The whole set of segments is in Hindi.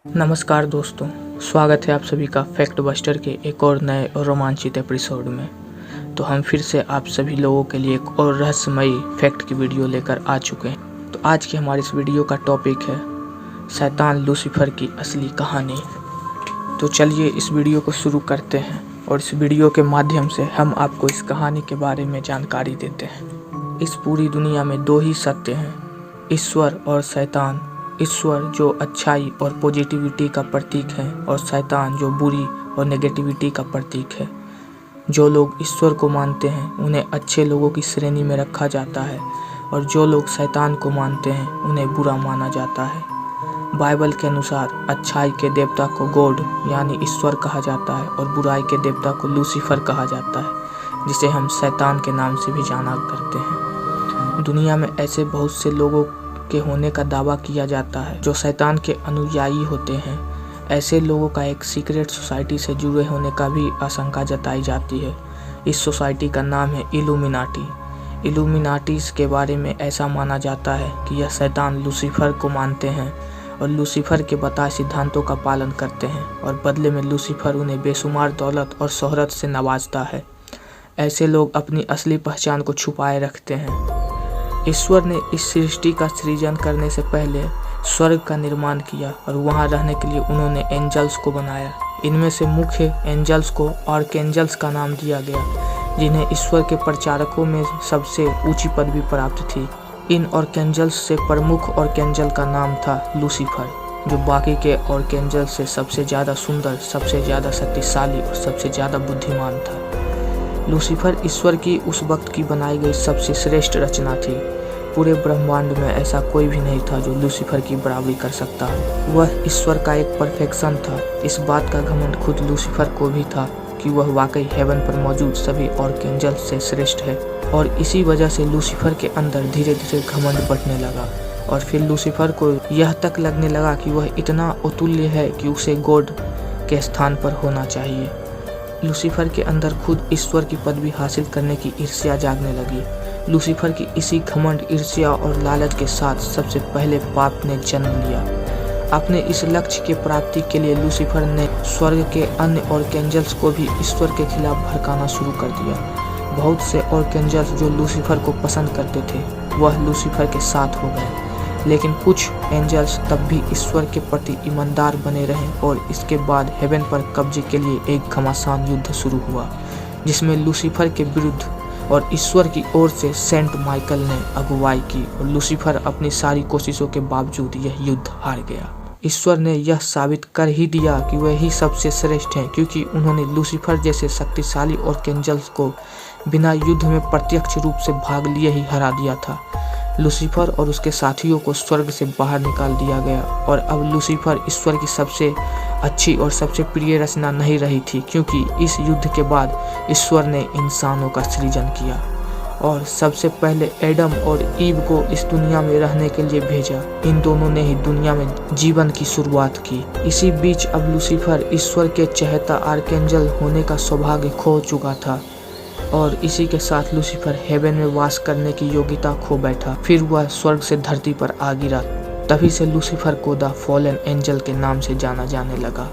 नमस्कार दोस्तों, स्वागत है आप सभी का फैक्ट बस्टर के एक और नए और रोमांचित एपिसोड में। तो हम फिर से आप सभी लोगों के लिए एक और रहस्यमयी फैक्ट की वीडियो लेकर आ चुके हैं। तो आज की हमारी इस वीडियो का टॉपिक है शैतान लूसीफर की असली कहानी। तो चलिए इस वीडियो को शुरू करते हैं और इस वीडियो के माध्यम से हम आपको इस कहानी के बारे में जानकारी देते हैं। इस पूरी दुनिया में दो ही सत्य हैं, ईश्वर और शैतान। ईश्वर जो अच्छाई और पॉजिटिविटी का प्रतीक है और शैतान जो बुरी और नेगेटिविटी का प्रतीक है। जो लोग ईश्वर को मानते हैं उन्हें अच्छे लोगों की श्रेणी में रखा जाता है और जो लोग शैतान को मानते हैं उन्हें बुरा माना जाता है। बाइबल के अनुसार अच्छाई के देवता को गॉड यानी ईश्वर कहा जाता है और बुराई के देवता को लूसीफर कहा जाता है, जिसे हम शैतान के नाम से भी जाना करते हैं। दुनिया में ऐसे बहुत से लोगों के होने का दावा किया जाता है जो शैतान के अनुयायी होते हैं। ऐसे लोगों का एक सीक्रेट सोसाइटी से जुड़े होने का भी आशंका जताई जाती है। इस सोसाइटी का नाम है इल्यूमिनाटी। इल्यूमिनाटीज के बारे में ऐसा माना जाता है कि यह शैतान लूसीफर को मानते हैं और लूसीफर के बताए सिद्धांतों का पालन करते हैं और बदले में लूसीफर उन्हें बेशुमार दौलत और शोहरत से नवाजता है। ऐसे लोग अपनी असली पहचान को छुपाए रखते हैं। ईश्वर ने इस सृष्टि का सृजन करने से पहले स्वर्ग का निर्माण किया और वहां रहने के लिए उन्होंने एंजल्स को बनाया। इनमें से मुख्य एंजल्स को आर्कएंजल्स का नाम दिया गया, जिन्हें ईश्वर के प्रचारकों में सबसे ऊंची पदवी प्राप्त थी। इन आर्कएंजल्स से प्रमुख आर्कएंजल का नाम था लूसीफर, जो बाकी के आर्कएंजल से सबसे ज़्यादा सुंदर, सबसे ज़्यादा शक्तिशाली और सबसे ज़्यादा बुद्धिमान था। लूसीफर ईश्वर की उस वक्त की बनाई गई सबसे श्रेष्ठ रचना थी। पूरे ब्रह्मांड में ऐसा कोई भी नहीं था जो लूसीफर की बराबरी कर सकता। वह ईश्वर का एक परफेक्शन था। इस बात का घमंड खुद लूसीफर को भी था कि वह वाकई हेवन पर मौजूद सभी आर्कएंजल से श्रेष्ठ है। और इसी वजह से लूसीफर के अंदर धीरे धीरे घमंड बढ़ने लगा और फिर लूसीफर को यह तक लगने लगा कि वह इतना अतुल्य है कि उसे गॉड के स्थान पर होना चाहिए। लूसीफर के अंदर खुद ईश्वर की पदवी हासिल करने की ईर्ष्या जागने लगी। लूसीफर की इसी घमंड, ईर्ष्या और लालच के साथ सबसे पहले पाप ने जन्म लिया। अपने इस लक्ष्य के प्राप्ति के लिए लूसीफर ने स्वर्ग के अन्य आर्कएंजल्स को भी ईश्वर के खिलाफ भड़काना शुरू कर दिया। बहुत से आर्कएंजल्स जो लूसीफर को पसंद करते थे वह लूसीफर के साथ हो गए, लेकिन कुछ एंजल्स तब भी ईश्वर के प्रति ईमानदार बने रहे और इसके बाद हेवन पर कब्जे के लिए एक घमासान युद्ध शुरू हुआ, जिसमें लूसीफर के विरुद्ध और ईश्वर की ओर से सेंट माइकल ने अगुवाई की और लूसीफर अपनी सारी कोशिशों के बावजूद यह युद्ध हार गया। ईश्वर ने यह साबित कर ही दिया कि वह ही सबसे श्रेष्ठ हैं, क्योंकि उन्होंने लूसीफर जैसे शक्तिशाली आर्कएंजल्स को बिना युद्ध में प्रत्यक्ष रूप से भाग लिए ही हरा दिया था। लूसीफर और उसके साथियों को स्वर्ग से बाहर निकाल दिया गया और अब लूसीफर ईश्वर की सबसे अच्छी और सबसे प्रिय रचना नहीं रही थी, क्योंकि इस युद्ध के बाद ईश्वर ने इंसानों का सृजन किया और सबसे पहले एडम और ईव को इस दुनिया में रहने के लिए भेजा। इन दोनों ने ही दुनिया में जीवन की शुरुआत की। इसी बीच अब लूसीफर ईश्वर के चहेता आर्कएंजल होने का सौभाग्य खो चुका था और इसी के साथ लूसीफर हेवन में वास करने की योग्यता खो बैठा। फिर वह स्वर्ग से धरती पर आ गिरा। तभी से लूसीफर को द फॉलन एंजल के नाम से जाना जाने लगा।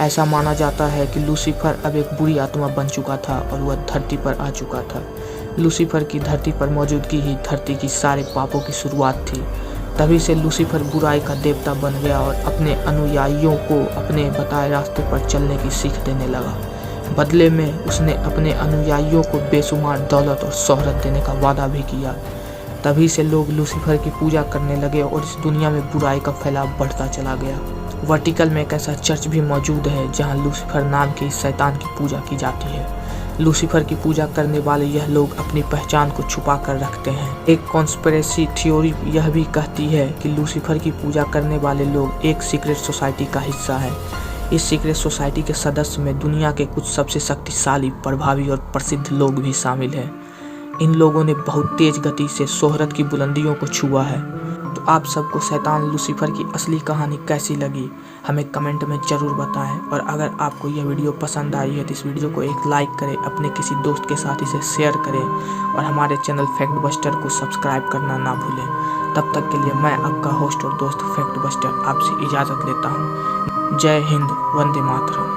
ऐसा माना जाता है कि लूसीफर अब एक बुरी आत्मा बन चुका था और वह धरती पर आ चुका था। लूसीफर की धरती पर मौजूदगी ही धरती की सारे पापों की शुरुआत थी। तभी से लूसीफर बुराई का देवता बन गया और अपने अनुयायियों को अपने बताए रास्ते पर चलने की सीख देने लगा। बदले में उसने अपने अनुयायियों को बेशुमार दौलत और शोहरत देने का वादा भी किया। तभी से लोग लूसीफर की पूजा करने लगे और इस दुनिया में बुराई का फैलाव बढ़ता चला गया। वर्टिकल में एक ऐसा चर्च भी मौजूद है जहां लूसीफर नाम के इस शैतान की पूजा की जाती है। लूसीफर की पूजा करने वाले यह लोग अपनी पहचान को छुपा कर रखते हैं। एक कॉन्स्पिरेसी थ्योरी यह भी कहती है कि लूसीफर की पूजा करने वाले लोग एक सीक्रेट सोसाइटी का हिस्सा है। इस सीक्रेट सोसाइटी के सदस्य में दुनिया के कुछ सबसे शक्तिशाली, प्रभावी और प्रसिद्ध लोग भी शामिल हैं। इन लोगों ने बहुत तेज गति से शोहरत की बुलंदियों को छुआ है। तो तो आप सबको शैतान लूसीफर की असली कहानी कैसी लगी हमें कमेंट में ज़रूर बताएं। और अगर आपको यह वीडियो पसंद आई है तो इस वीडियो को एक लाइक करें, अपने किसी दोस्त के साथ इसे शेयर करें और हमारे चैनल फैक्ट बस्टर को सब्सक्राइब करना ना भूलें। तब तक के लिए मैं आपका होस्ट और दोस्त फैक्ट बस्टर आपसे इजाज़त लेता हूँ। जय हिंद, वंदे मातरम।